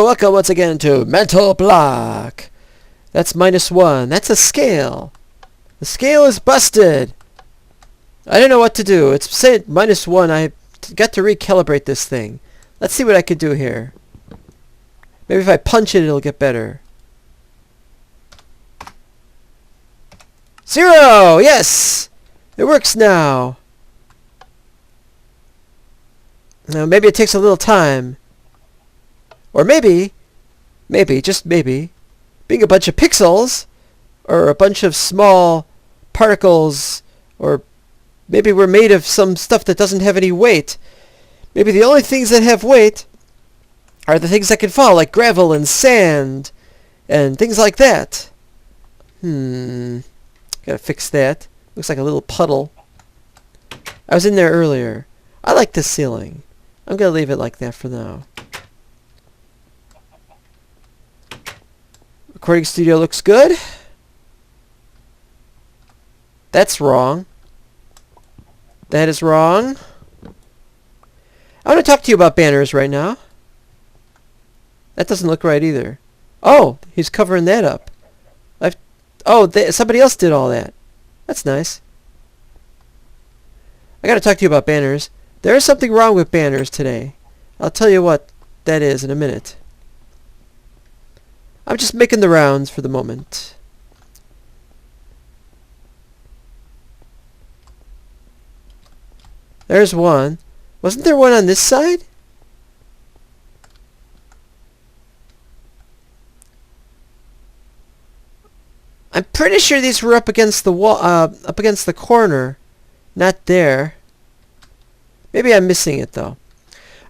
Hello, welcome once again to Mental Block. That's -1. That's a scale. The scale is busted. I don't know what to do. It's saying -1. I got to recalibrate this thing. Let's see what I could do here. Maybe if I punch it, it'll get better. 0! Yes! It works now. Now maybe it takes a little time. Or maybe, just maybe, being a bunch of pixels, or a bunch of small particles, or maybe we're made of some stuff that doesn't have any weight. Maybe the only things that have weight are the things that can fall, like gravel and sand, and things like that. Gotta fix that. Looks like a little puddle. I was in there earlier. I like this ceiling. I'm gonna leave it like that for now. Recording studio looks good. That's wrong. That is wrong. I want to talk to you about banners right now. That doesn't look right either. Oh, he's covering that up. Somebody else did all that. That's nice. I got to talk to you about banners. There is something wrong with banners today. I'll tell you what that is in a minute. I'm just making the rounds for the moment. There's one. Wasn't there one on this side? I'm pretty sure these were up against the wall, up against the corner, not there. Maybe I'm missing it though.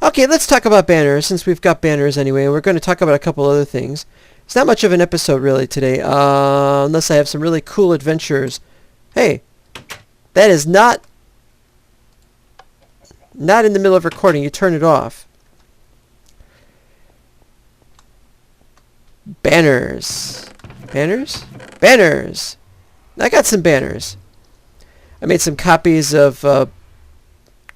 Okay, let's talk about banners since we've got banners anyway. We're going to talk about a couple other things. It's not much of an episode really today, unless I have some really cool adventures. Hey, that is not in the middle of recording. You turn it off. Banners. Banners? Banners! I got some banners. I made some copies of,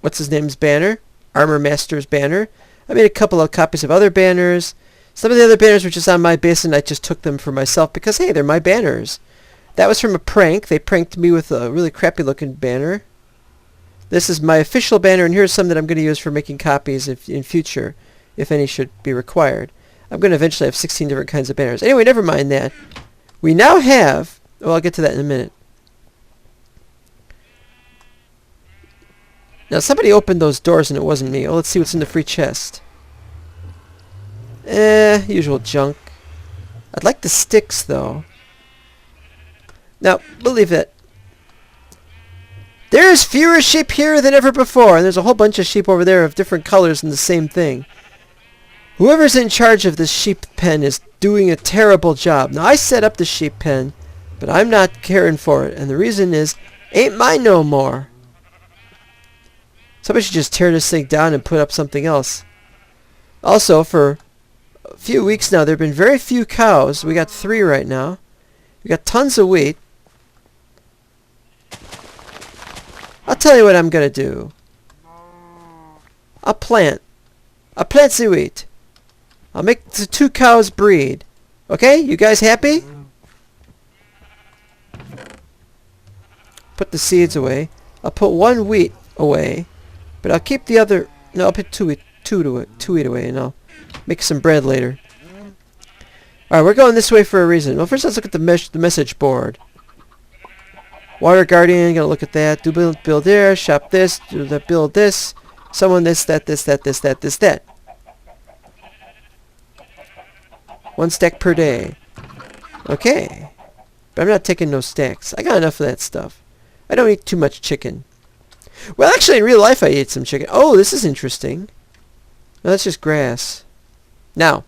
what's his name's banner? Armor Master's banner. I made a couple of copies of other banners. Some of the other banners were just on my base and I just took them for myself because, hey, they're my banners. That was from a prank. They pranked me with a really crappy looking banner. This is my official banner, and here's some that I'm going to use for making copies in future, if any should be required. I'm going to eventually have 16 different kinds of banners. Anyway, never mind that. We now have... Well, I'll get to that in a minute. Now, somebody opened those doors and it wasn't me. Oh, let's see what's in the free chest. Usual junk. I'd like the sticks, though. Now, we'll leave it. There's fewer sheep here than ever before, and there's a whole bunch of sheep over there of different colors and the same thing. Whoever's in charge of this sheep pen is doing a terrible job. Now, I set up the sheep pen, but I'm not caring for it, and the reason is, ain't mine no more. Somebody should just tear this thing down and put up something else. Also, for a few weeks now, there have been very few cows. We got 3 right now. We got tons of wheat. I'll tell you what I'm going to do. I'll plant the wheat. I'll make the 2 cows breed. Okay? You guys happy? Put the seeds away. I'll put 1 wheat away. But I'll keep the other... No, I'll put 2 wheat away, and I'll make some bread later. Alright, we're going this way for a reason. Well, first let's look at the message board. Water Guardian, gonna look at that. Do build there, shop this, do that, build this. Someone this, that, this, that, this, that, this, that. 1 stack per day. Okay. But I'm not taking no stacks. I got enough of that stuff. I don't eat too much chicken. Well, actually, in real life, I ate some chicken. Oh, this is interesting. No, that's just grass. Now,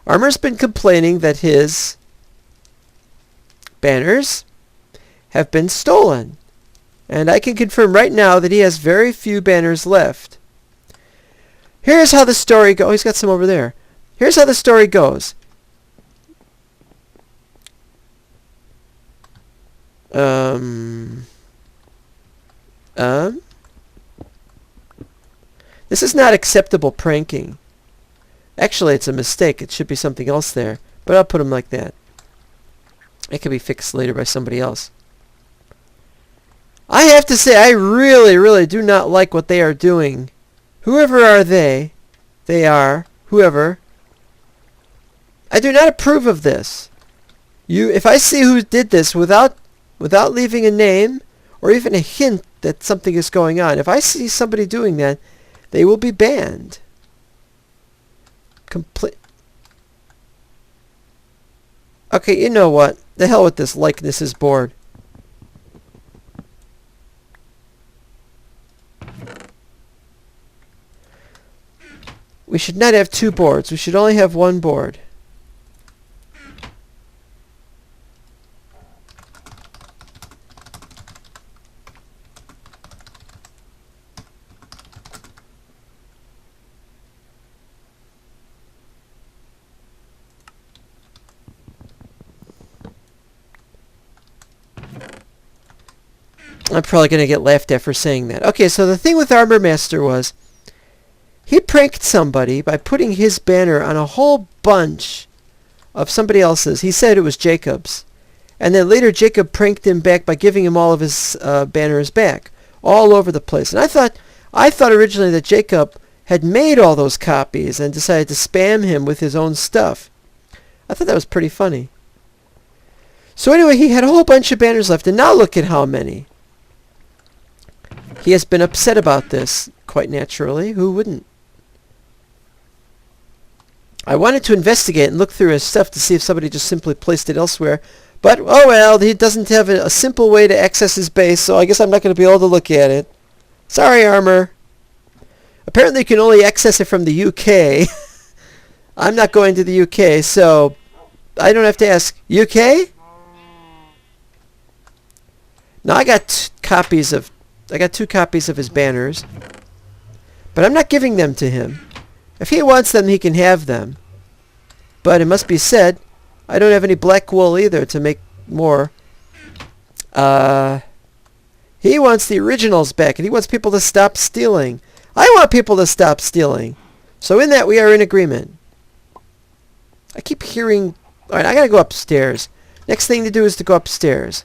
Armor's been complaining that his banners have been stolen. And I can confirm right now that he has very few banners left. Here's how the story goes. Oh, he's got some over there. Here's how the story goes. This is not acceptable pranking. Actually, it's a mistake. It should be something else there. But I'll put them like that. It can be fixed later by somebody else. I have to say, I really, really do not like what they are doing. Whoever are they? They are. Whoever. I do not approve of this. If I see who did this without leaving a name or even a hint that something is going on, if I see somebody doing that, they will be banned. Okay, you know what? The hell with this likeness is bored. We should not have two boards. We should only have one board. I'm probably going to get laughed at for saying that. Okay, so the thing with Armor Master was he pranked somebody by putting his banner on a whole bunch of somebody else's. He said it was Jacob's. And then later Jacob pranked him back by giving him all of his banners back all over the place. And I thought originally that Jacob had made all those copies and decided to spam him with his own stuff. I thought that was pretty funny. So anyway, he had a whole bunch of banners left, and now look at how many. He has been upset about this, quite naturally. Who wouldn't? I wanted to investigate and look through his stuff to see if somebody just simply placed it elsewhere. But, oh well, he doesn't have a simple way to access his base, so I guess I'm not going to be able to look at it. Sorry, Armor. Apparently you can only access it from the UK. I'm not going to the UK, so I don't have to ask. UK? Now I got two copies of his banners, but I'm not giving them to him. If he wants them, he can have them. But it must be said, I don't have any black wool either to make more. He wants the originals back, and he wants people to stop stealing. I want people to stop stealing. So in that, we are in agreement. I keep hearing... Alright, I gotta go upstairs. Next thing to do is to go upstairs.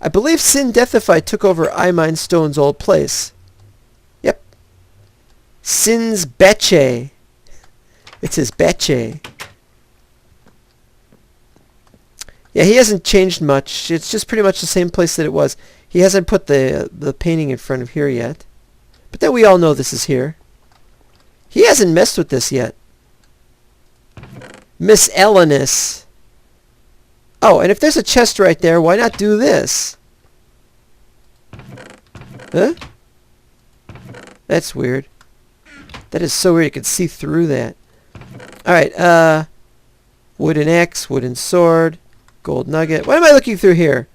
I believe Sin Deathify took over Imine Stone's old place. Yep. Sin's Beche. It's his Beche. Yeah, he hasn't changed much. It's just pretty much the same place that it was. He hasn't put the painting in front of here yet. But then we all know this is here. He hasn't messed with this yet. Miss Elenis. Oh, and if there's a chest right there, why not do this? Huh? That's weird. That is so weird you can see through that. Alright, wooden axe, wooden sword, gold nugget. What am I looking through here?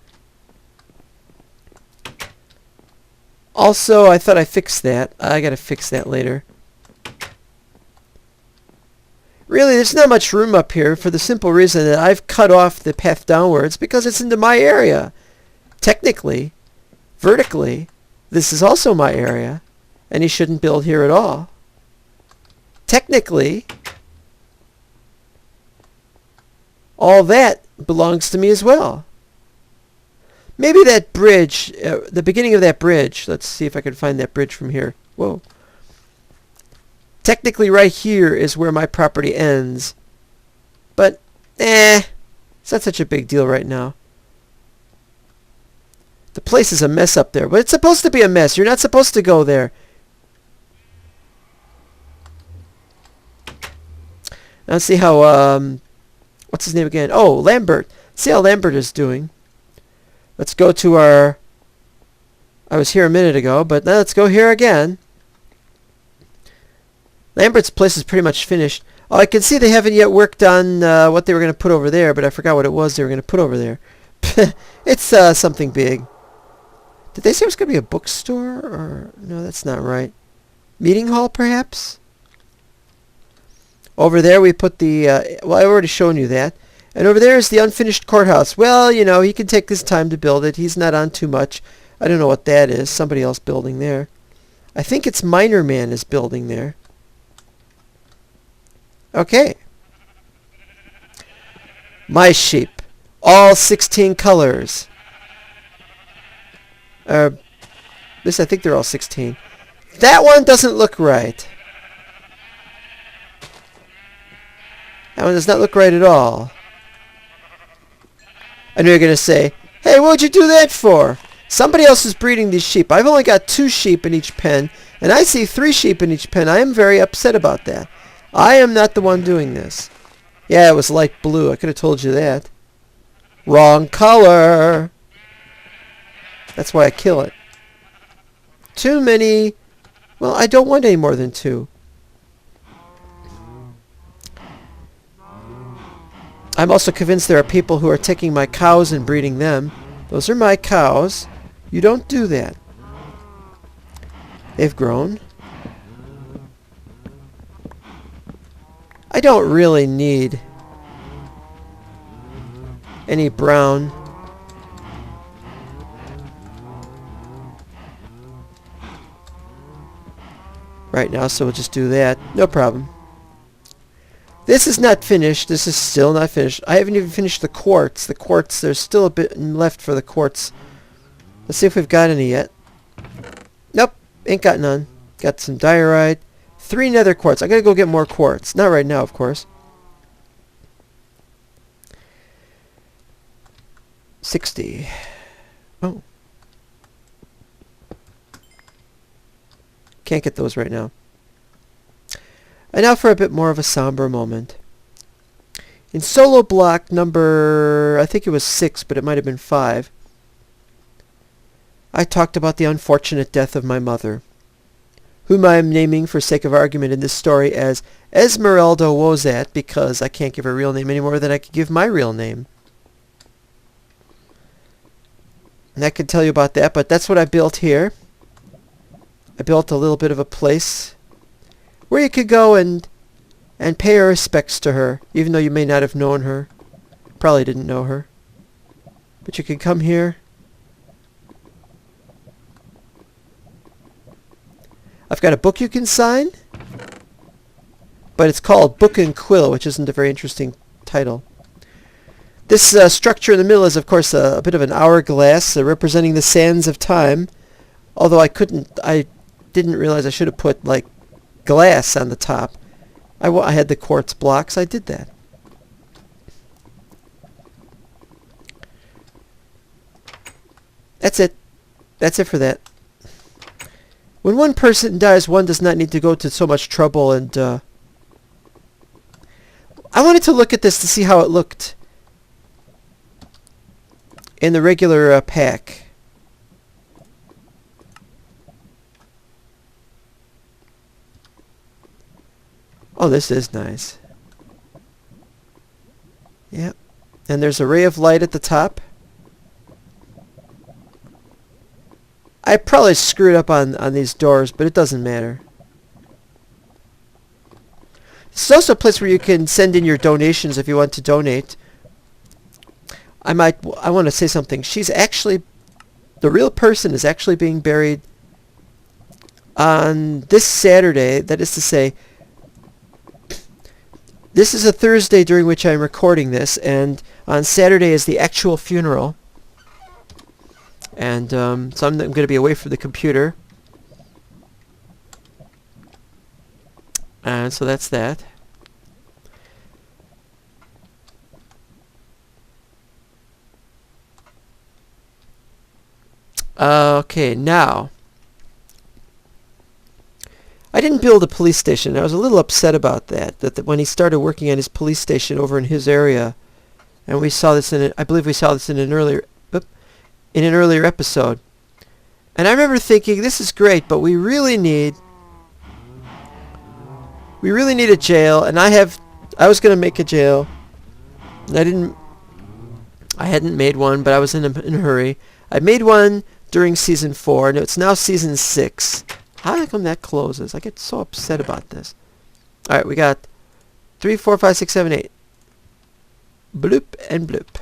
Also, I thought I fixed that. I gotta fix that later. Really, there's not much room up here for the simple reason that I've cut off the path downwards because it's into my area. Technically, vertically, this is also my area, and he shouldn't build here at all. Technically, all that belongs to me as well. Maybe that bridge, the beginning of that bridge, let's see if I can find that bridge from here. Whoa. Technically right here is where my property ends. But, it's not such a big deal right now. The place is a mess up there, but it's supposed to be a mess. You're not supposed to go there. Now let's see how, what's his name again? Oh, Lambert. See how Lambert is doing. Let's go to our... I was here a minute ago, but now let's go here again. Lambert's place is pretty much finished. Oh, I can see they haven't yet worked on what they were going to put over there, but I forgot what it was they were going to put over there. It's something big. Did they say it was going to be a bookstore? Or no, that's not right. Meeting hall, perhaps? Over there we put the... well, I've already shown you that. And over there is the unfinished courthouse. Well, you know, he can take his time to build it. He's not on too much. I don't know what that is. Somebody else building there. I think it's Miner Man is building there. Okay. My sheep. All 16 colors. At least I think they're all 16. That one doesn't look right. That one does not look right at all. I know you're going to say, hey, what would you do that for? Somebody else is breeding these sheep. I've only got 2 sheep in each pen, and I see 3 sheep in each pen. I am very upset about that. I am not the one doing this. Yeah, it was light blue. I could have told you that. Wrong color. That's why I kill it. Too many. Well, I don't want any more than 2. I'm also convinced there are people who are taking my cows and breeding them. Those are my cows. You don't do that. They've grown. I don't really need any brown. Right now, so we'll just do that. No problem. This is not finished. This is still not finished. I haven't even finished the quartz. The quartz, there's still a bit left for the quartz. Let's see if we've got any yet. Nope, ain't got none. Got some diorite. 3 nether quartz. I gotta go get more quartz. Not right now, of course. 60. Oh. Can't get those right now. And now for a bit more of a somber moment. In solo block number, I think it was 6, but it might have been 5, I talked about the unfortunate death of my mother, whom I am naming for sake of argument in this story as Esmeralda Wozat, because I can't give her real name any more than I could give my real name. And I can tell you about that, but that's what I built here. I built a little bit of a place where you could go and pay your respects to her, even though you may not have known her. Probably didn't know her. But you can come here. I've got a book you can sign, but it's called Book and Quill, which isn't a very interesting title. This structure in the middle is, of course, a bit of an hourglass representing the sands of time, although I didn't realize I should have put, like, glass on the top. I had the quartz blocks. I did that. That's it. That's it for that. When one person dies, one does not need to go to so much trouble, and I wanted to look at this to see how it looked in the regular pack. Oh, this is nice. Yep. And there's a ray of light at the top. I probably screwed up on these doors, but it doesn't matter. This is also a place where you can send in your donations if you want to donate. I want to say something. She's actually, the real person is actually being buried on this Saturday. That is to say, this is a Thursday during which I'm recording this, and on Saturday is the actual funeral. And so I'm going to be away from the computer. And so that's that. Okay, now. I didn't build a police station. I was a little upset about that. That when he started working on his police station over in his area, and we saw this I believe we saw this in an earlier episode. And I remember thinking, this is great, but we really need a jail. And I was going to make a jail. And I hadn't made one, but I was in a hurry. I made one during season 4, and it's now season 6. How come that closes? I get so upset about this. All right, we got 3, 4, 5, 6, 7, 8. Bloop and bloop.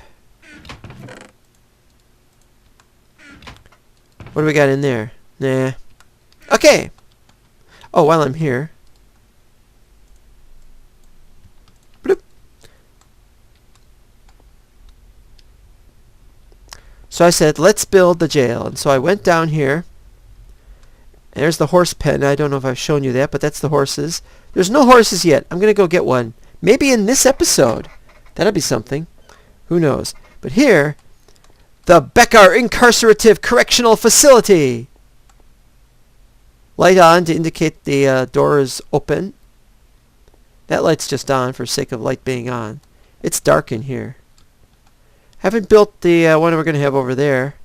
What do we got in there? Nah. Okay. Oh, while I'm here. So I said, let's build the jail. And so I went down here. And there's the horse pen. I don't know if I've shown you that, but that's the horses. There's no horses yet. I'm going to go get one. Maybe in this episode. That'll be something. Who knows? But here, the Becker Incarcerative Correctional Facility. Light on to indicate the door is open. That light's just on for sake of light being on. It's dark in here. Haven't built the one we're going to have over there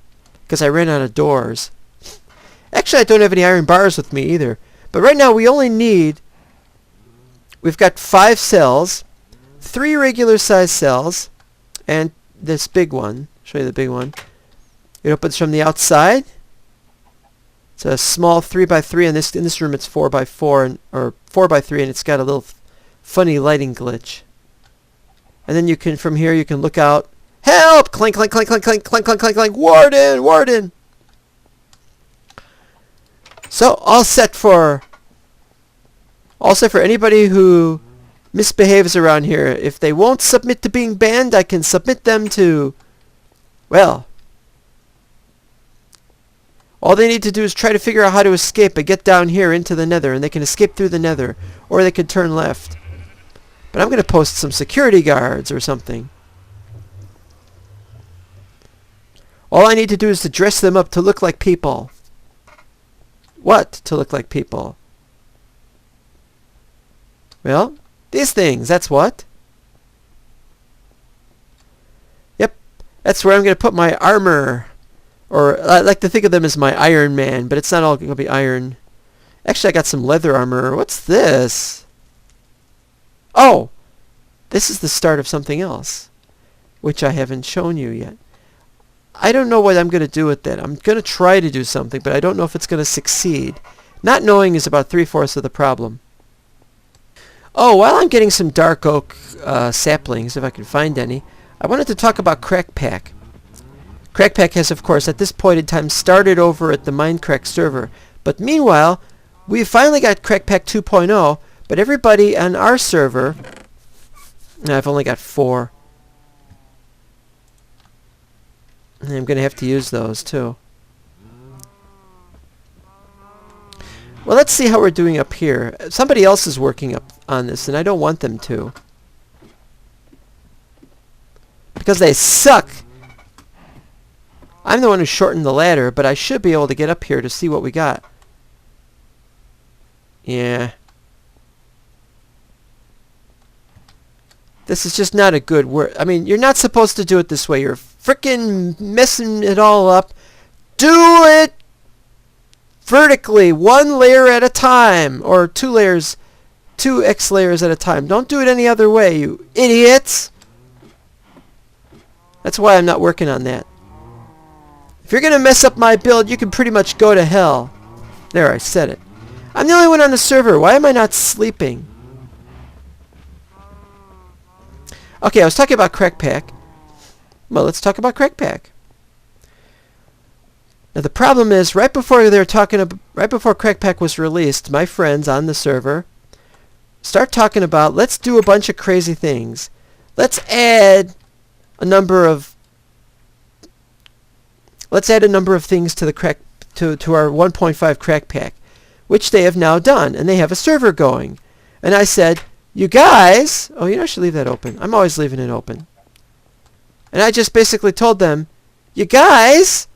because I ran out of doors. Actually, I don't have any iron bars with me either. But right now we only need... We've got 5 cells, 3 regular size cells, and this big one. I'll show you the big one. It opens from the outside. It's a small 3x3, and in this room it's 4x4 or 4x3, and it's got a little funny lighting glitch. And then you can, from here, you can look out. Help! Clank, clank, clank, clank, clank, clank, clank, clank, clank. Warden! Warden! So, all set for anybody who misbehaves around here. If they won't submit to being banned, I can submit them to, well, all they need to do is try to figure out how to escape and get down here into the nether, and they can escape through the nether, or they can turn left. But I'm going to post some security guards or something. All I need to do is to dress them up to look like people. What to look like people? Well, these things, that's what. Yep, that's where I'm going to put my armor. Or I like to think of them as my Iron Man, but it's not all going to be iron. Actually, I got some leather armor. What's this? Oh, this is the start of something else, which I haven't shown you yet. I don't know what I'm going to do with that. I'm going to try to do something, but I don't know if it's going to succeed. Not knowing is about 3/4 of the problem. Oh, while I'm getting some dark oak saplings, if I can find any, I wanted to talk about Crackpack. Crackpack has, of course, at this point in time, started over at the Minecraft server. But meanwhile, we finally got Crackpack 2.0, but everybody on our server... I've only got 4. And I'm going to have to use those, too. Well, let's see how we're doing up here. Somebody else is working up on this, and I don't want them to. Because they suck! I'm the one who shortened the ladder, but I should be able to get up here to see what we got. Yeah. This is just not a good work. I mean, you're not supposed to do it this way. You're frickin' messing it all up. Do it vertically, 1 layer at a time, or 2 layers, 2x layers at a time. Don't do it any other way, you idiots. That's why I'm not working on that. If you're going to mess up my build, you can pretty much go to hell. There, I said it. I'm the only one on the server. Why am I not sleeping? Okay, I was talking about Crackpack. Well, let's talk about Crackpack. Now, the problem is, right before Crackpack was released, my friends on the server start talking about, let's do a bunch of crazy things. Let's add a number of things to the to our 1.5 Crackpack, which they have now done, and they have a server going. And I said, you guys, oh, I should leave that open. I'm always leaving it open. And I just basically told them, you guys,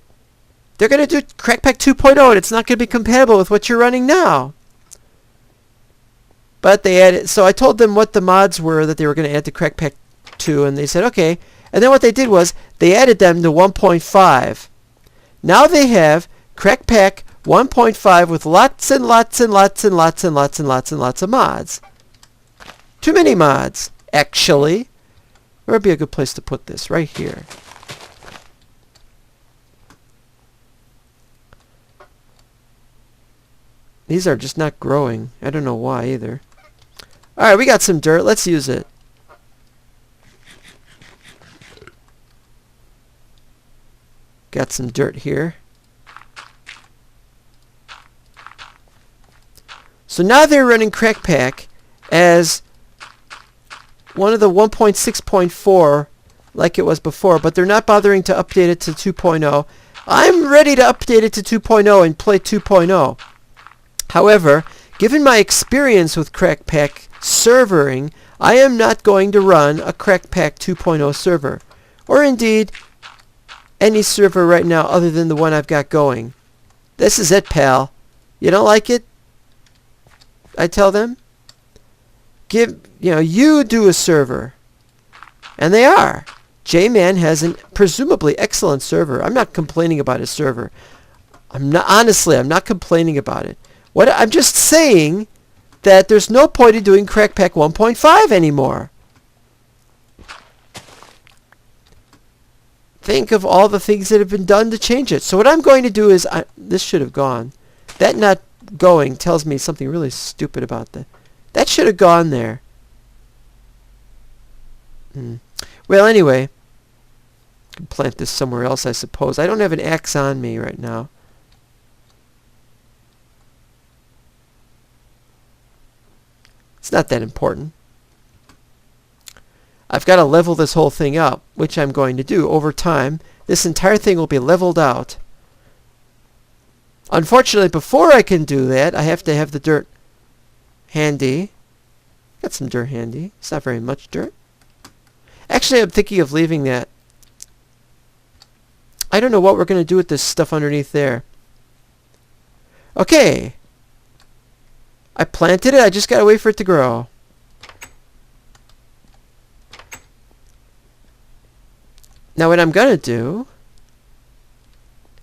they're going to do Crackpack 2.0, and it's not going to be compatible with what you're running now. But they added, so I told them what the mods were that they were going to add to Crackpack 2, and they said, okay. And then what they did was, they added them to 1.5. Now they have Crackpack 1.5 with lots and lots and lots and lots and lots and lots and lots of mods. Too many mods, actually. Where would be a good place to put this? Right here. These are just not growing. I don't know why either. Alright, we got some dirt. Let's use it. Got some dirt here. So now they're running Crackpack as one of the 1.6.4 like it was before, but they're not bothering to update it to 2.0. I'm ready to update it to 2.0 and play 2.0. However, given my experience with Crackpack servering, I am not going to run a Crackpack 2.0 server. Or indeed, any server right now other than the one I've got going. This is it, pal. You don't like it? I tell them. You do a server. And they are. J-Man has a presumably excellent server. I'm not complaining about his server. I'm not complaining about it. I'm just saying that there's no point in doing Crackpack 1.5 anymore. Think of all the things that have been done to change it. So what I'm going to do is, this should have gone. That not going tells me something really stupid about that. That should have gone there. Well, anyway, I can plant this somewhere else, I suppose. I don't have an axe on me right now. It's not that important. I've got to level this whole thing up, which I'm going to do over time. This entire thing will be leveled out. Unfortunately, before I can do that, I have to have the dirt handy. Got some dirt handy. It's not very much dirt. Actually, I'm thinking of leaving that. I don't know what we're going to do with this stuff underneath there. Okay. I planted it. I just got to wait for it to grow. Now what I'm going to do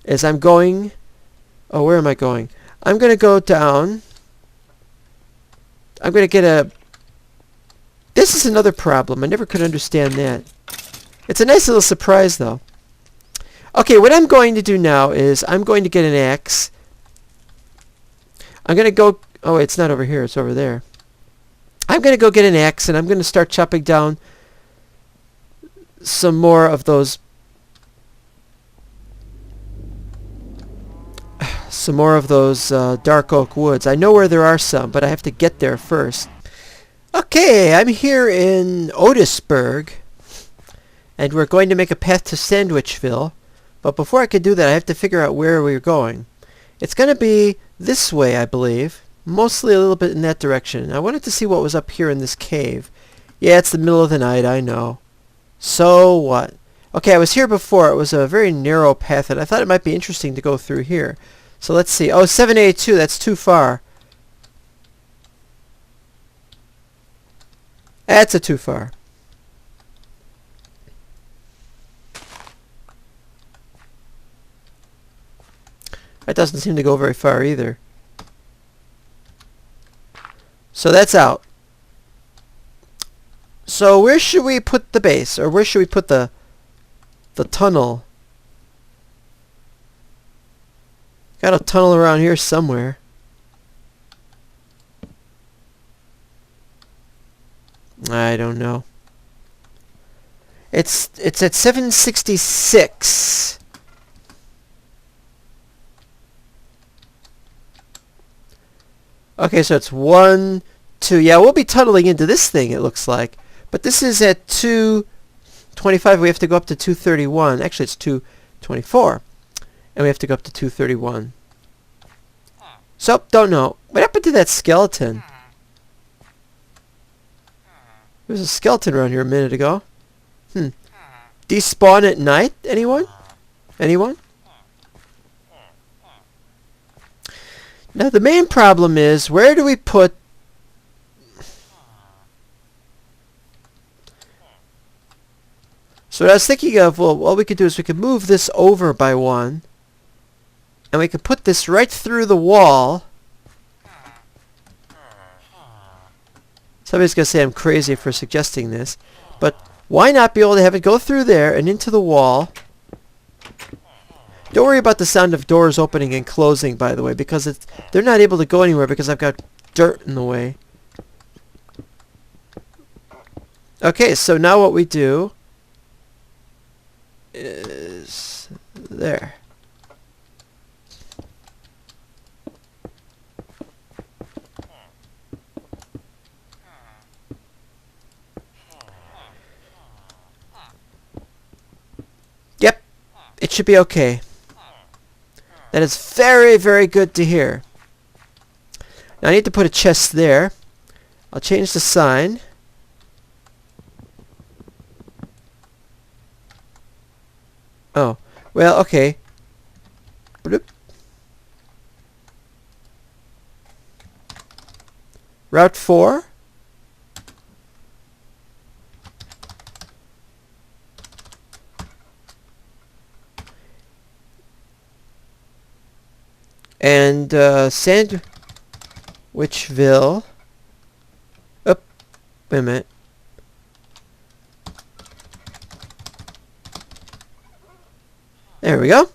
is I'm going... Oh, where am I going? I'm going to go down. I'm going to get a... This is another problem. I never could understand that. It's a nice little surprise, though. Okay, what I'm going to do now is I'm going to get an axe. I'm going to go... Oh, it's not over here. It's over there. I'm going to go get an axe, and I'm going to start chopping down some more of those... dark oak woods. I know where there are some, but I have to get there first. Okay, I'm here in Otisburg, and we're going to make a path to Sandwichville. But before I can do that, I have to figure out where we're going. It's going to be this way, I believe. Mostly a little bit in that direction. I wanted to see what was up here in this cave. Yeah, it's the middle of the night, I know. So what? Okay, I was here before. It was a very narrow path, and I thought it might be interesting to go through here. So let's see. Oh, 782, that's too far. That's too far. That doesn't seem to go very far either. So that's out. So where should we put the base? Or where should we put the tunnel? Got a tunnel around here somewhere. I don't know. It's at 766. Okay, so it's 1, 2. Yeah, we'll be tunneling into this thing, it looks like. But this is at 225. We have to go up to 231. Actually, it's 224. And we have to go up to 231. So, don't know. What happened to that skeleton? There was a skeleton around here a minute ago. Despawn at night? Anyone? Anyone? Now, the main problem is, where do we put... So what I was thinking of, well, what we could do is we could move this over by 1. And we could put this right through the wall. Somebody's going to say I'm crazy for suggesting this. But why not be able to have it go through there and into the wall? Don't worry about the sound of doors opening and closing, by the way, because they're not able to go anywhere because I've got dirt in the way. Okay, so now what we do is there. should be okay. That is very, very good to hear. Now I need to put a chest there. I'll change the sign. Oh, well, okay. Bloop. Route 4. And Sandwichville. Oh, wait a minute. There we go.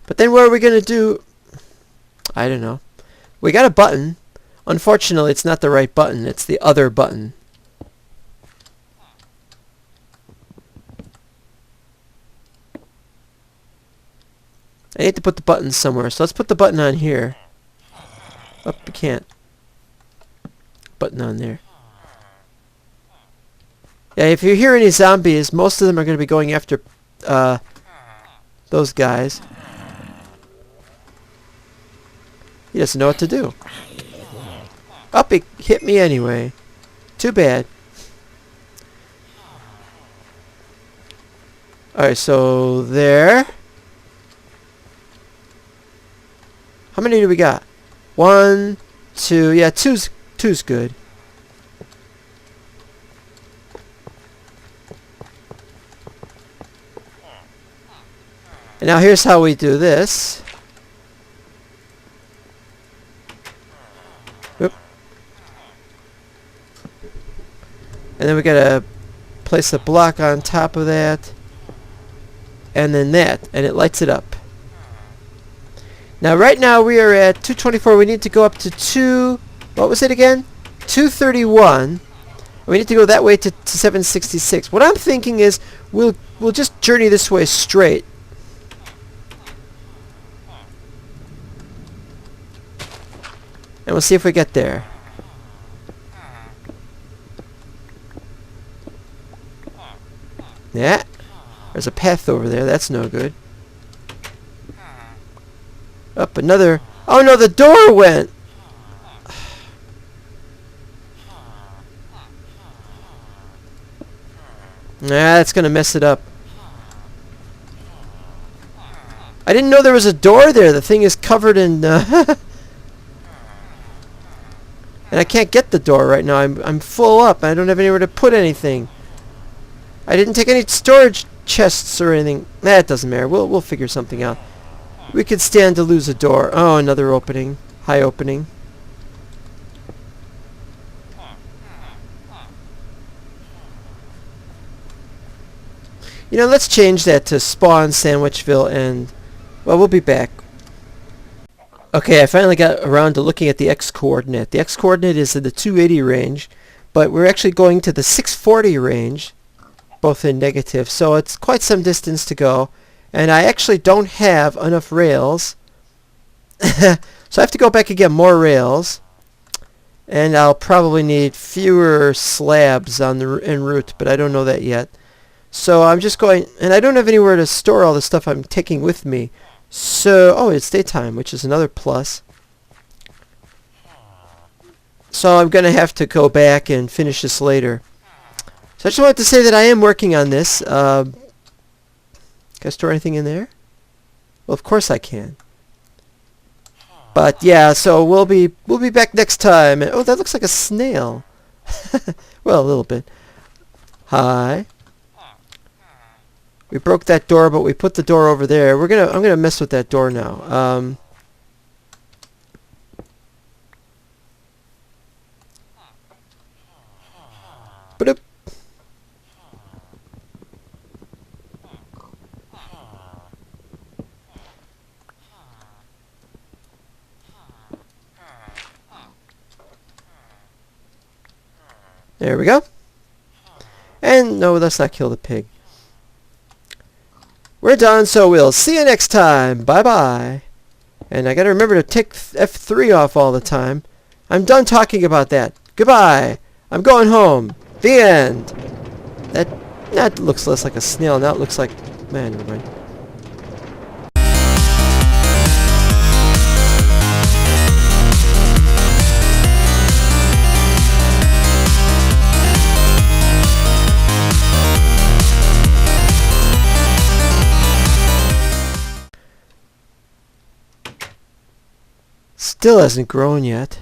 But then what are we going to do? I don't know. We got a button. Unfortunately, it's not the right button. It's the other button. I need to put the button somewhere. So let's put the button on here. Oh, we can't. Button on there. Yeah, if you hear any zombies, most of them are going to be going after those guys. He doesn't know what to do. Up, he hit me anyway. Too bad. Alright, so there. How many do we got? 1, 2. Yeah, two's good. And now here's how we do this. Oop. And then we gotta place a block on top of that. And then that. And it lights it up. Now right now we are at 224. We need to go up to what was it again? 231. We need to go that way to 766. What I'm thinking is we'll just journey this way straight. And we'll see if we get there. Yeah. There's a path over there. That's no good. Up another... Oh no, the door went! Nah, that's gonna mess it up. I didn't know there was a door there. The thing is covered in... And I can't get the door right now. I'm full up. I don't have anywhere to put anything. I didn't take any storage chests or anything. Nah, it doesn't matter. We'll figure something out. We could stand to lose a door. Oh, another opening. High opening. You know, let's change that to spawn Sandwichville and... Well, we'll be back. Okay, I finally got around to looking at the x-coordinate. The x-coordinate is in the 280 range, but we're actually going to the 640 range, both in negative, so it's quite some distance to go. And I actually don't have enough rails, so I have to go back and get more rails. And I'll probably need fewer slabs on the en route, but I don't know that yet. So I'm just going, and I don't have anywhere to store all the stuff I'm taking with me. So, oh, it's daytime, which is another plus. So I'm going to have to go back and finish this later. So I just wanted to say that I am working on this. Can I store anything in there? Well, of course I can. But yeah, so we'll be back next time. And, oh, that looks like a snail. Well, a little bit. Hi. We broke that door, but we put the door over there. I'm gonna mess with that door now. Ba-doop. There we go. And no, let's not kill the pig. We're done, so we'll see you next time. Bye-bye. And I gotta remember to take F3 off all the time. I'm done talking about that. Goodbye. I'm going home. The end. That looks less like a snail. Now it looks like Man, never mind. Still hasn't grown yet.